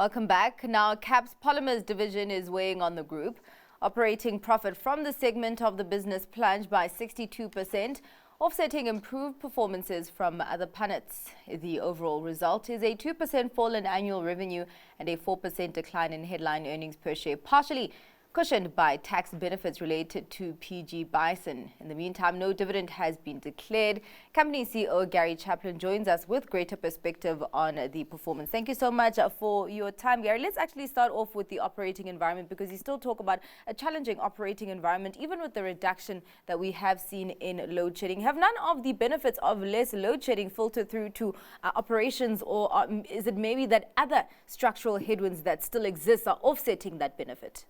Welcome back. Now, KAP's polymers division is weighing on the group. Operating profit from the segment of the business plunged by 62%, offsetting improved performances from other punnets. The overall result is a 2% fall in annual revenue and a 4% decline in headline earnings per share, partially cushioned by tax benefits related to PG Bison. In the meantime, no dividend has been declared. Company CEO Gary Chaplin joins us with greater perspective on the performance. Thank you so much for your time, Gary. Let's actually start off with the operating environment, because you still talk about a challenging operating environment, even with the reduction that we have seen in load shedding. Have none of the benefits of less load shedding filtered through to operations, or is it maybe that other structural headwinds that still exist are offsetting that benefit?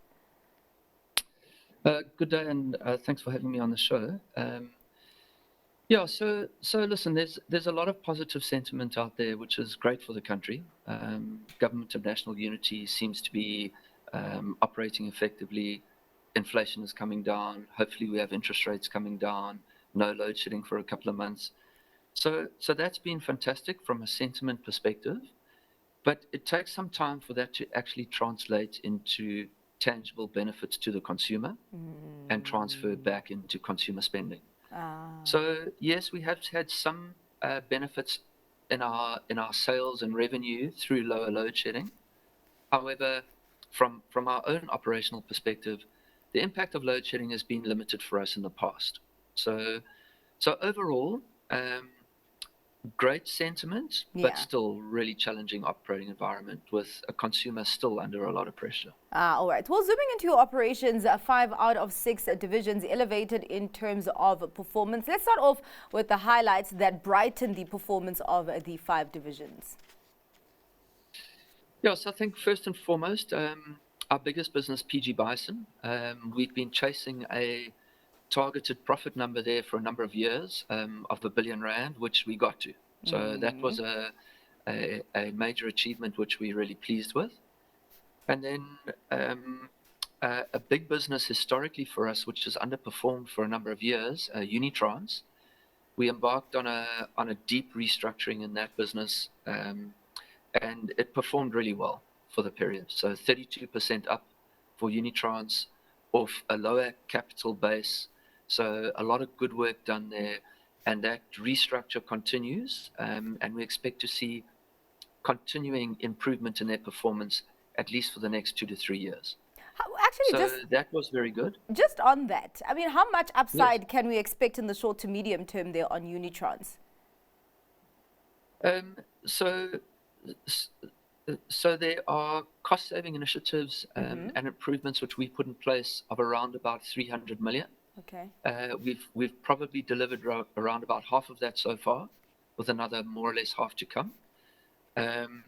Good day, and thanks for having me on the show. So listen, there's a lot of positive sentiment out there, which is great for the country. Government of national unity seems to be operating effectively. Inflation is coming down. Hopefully we have interest rates coming down. No load shedding for a couple of months. So that's been fantastic from a sentiment perspective, but it takes some time for that to actually translate into tangible benefits to the consumer and transfer back into consumer spending. So yes, we have had some benefits in our sales and revenue through lower load shedding. However, from our own operational perspective, the impact of load shedding has been limited for us in the past. So overall, great sentiment, but still really challenging operating environment with a consumer still under a lot of pressure. All right. Well, zooming into your operations, 5 out of 6 divisions elevated in terms of performance. Let's start off with the highlights that brighten the performance of the 5 divisions. So I think first and foremost, our biggest business, PG Bison, we've been chasing a targeted profit number there for a number of years of R1 billion, which we got to. So that was a major achievement, which we're really pleased with. And then a big business historically for us, which has underperformed for a number of years, Unitrans. We embarked on a deep restructuring in that business, and it performed really well for the period. So 32% up for Unitrans off a lower capital base. So a lot of good work done there, and that restructure continues, and we expect to see continuing improvement in their performance at least for the next 2 to 3 years. That was very good. Just on that, I mean, how much upside can we expect in the short to medium term there on Unitrans? So there are cost-saving initiatives and improvements which we put in place of around about 300 million. Okay. We've probably delivered around about half of that so far, with another more or less half to come. And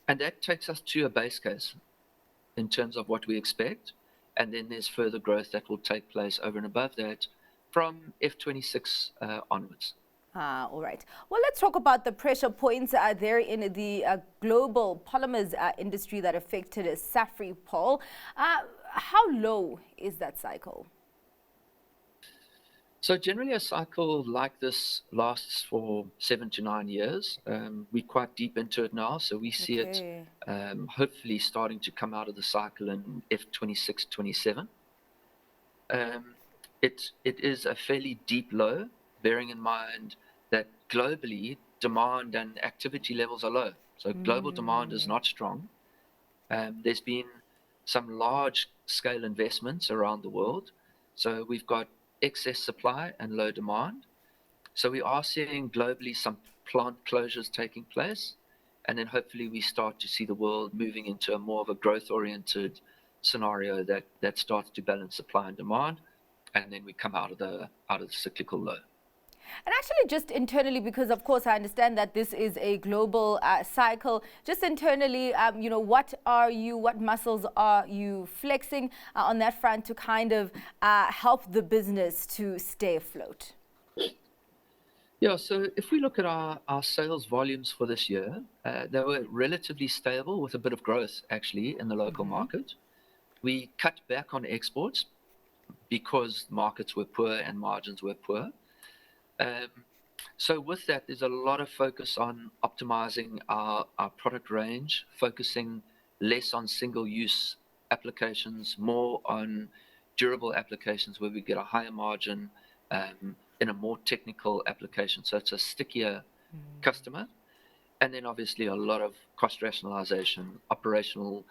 that takes us to a base case in terms of what we expect. And then there's further growth that will take place over and above that from F26 onwards. All right. Well, let's talk about the pressure points there in the global polymers industry that affected Safripol. How low is that cycle? So generally a cycle like this lasts for 7 to 9 years. We're quite deep into it now, so we see it hopefully starting to come out of the cycle in F26, 27. It is a fairly deep low, bearing in mind that globally demand and activity levels are low. So global demand is not strong. There's been some large scale investments around the world. So we've got excess supply and low demand. So we are seeing globally some plant closures taking place. And then hopefully we start to see the world moving into a more of a growth-oriented scenario that starts to balance supply and demand. And then we come out of the cyclical low. And actually just internally, because of course I understand that this is a global cycle, just internally, what muscles are you flexing on that front to kind of help the business to stay afloat? So if we look at our sales volumes for this year, they were relatively stable with a bit of growth actually in the local market. We cut back on exports because markets were poor and margins were poor. So with that, there's a lot of focus on optimizing our product range, focusing less on single-use applications, more on durable applications where we get a higher margin in a more technical application. So it's a stickier customer. And then obviously a lot of cost rationalization, operational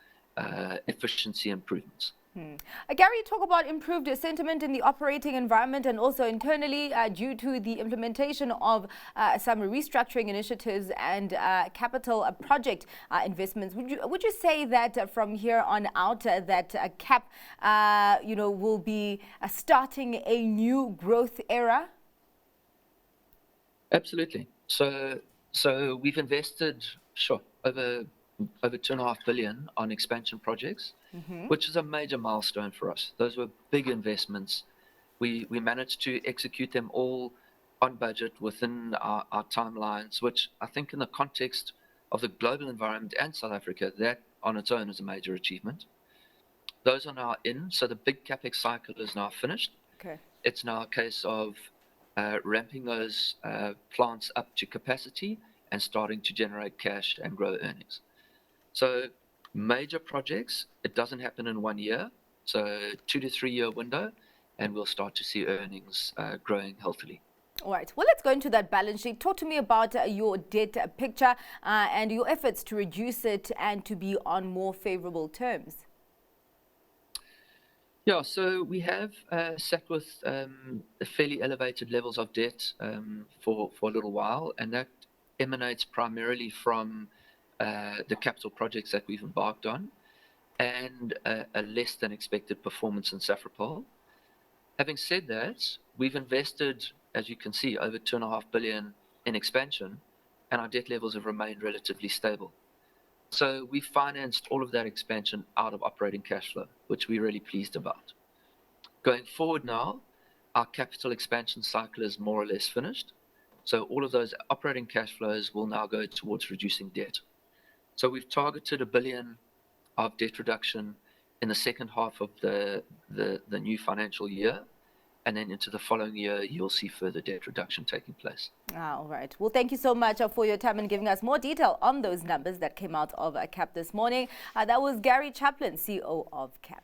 efficiency improvements. Gary, you talk about improved sentiment in the operating environment and also internally due to the implementation of some restructuring initiatives and capital project investments. Would you say that from here on out that KAP, will be starting a new growth era? Absolutely. So we've invested, over 2.5 billion on expansion projects, which is a major milestone for us. Those were big investments. We managed to execute them all on budget within our timelines, which I think in the context of the global environment and South Africa, that on its own is a major achievement. Those are now in, so the big CapEx cycle is now finished. Okay. It's now a case of ramping those plants up to capacity and starting to generate cash and grow earnings. So major projects, it doesn't happen in 1 year, so 2 to 3 year window, and we'll start to see earnings growing healthily. All right. Well, let's go into that balance sheet. Talk to me about your debt picture and your efforts to reduce it and to be on more favorable terms. Yeah, so we have sat with fairly elevated levels of debt for a little while, and that emanates primarily from the capital projects that we've embarked on and a less than expected performance in Safripol. Having said that, we've invested, as you can see, over 2.5 billion in expansion, and our debt levels have remained relatively stable. So we financed all of that expansion out of operating cash flow, which we're really pleased about. Going forward now, our capital expansion cycle is more or less finished. So all of those operating cash flows will now go towards reducing debt. So we've targeted 1 billion of debt reduction in the second half of the new financial year. And then into the following year, you'll see further debt reduction taking place. All right. Well, thank you so much for your time and giving us more detail on those numbers that came out of KAP this morning. That was Gary Chaplin, CEO of KAP.